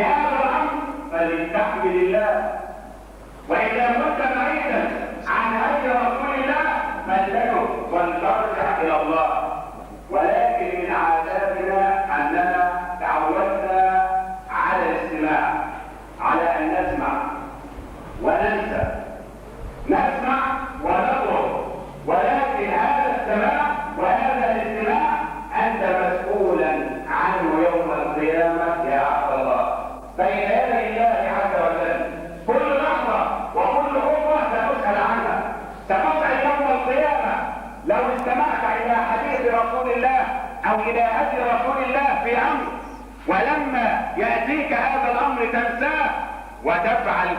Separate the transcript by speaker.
Speaker 1: بهذا الامر فلتحمد الله، واذا كنت بعيدا عن هدي رسول الله فلتتب ولترجع الى الله. ولكن من عاداتنا اننا تعودنا على الاستماع، على ان نسمع وننسى، نسمع ونضرب. ولكن هذا السماع وهذا الاستماع انت مسؤولا عنه يوم القيامه يا عبد الله بين يدي الله عز وجل. كل لحظه وكل خطوه ستسال عنها، ستسال يوم القيامه لو استمعت الى حديث رسول الله او الى هدي رسول الله في امر ولما ياتيك هذا الامر تنساه وتفعل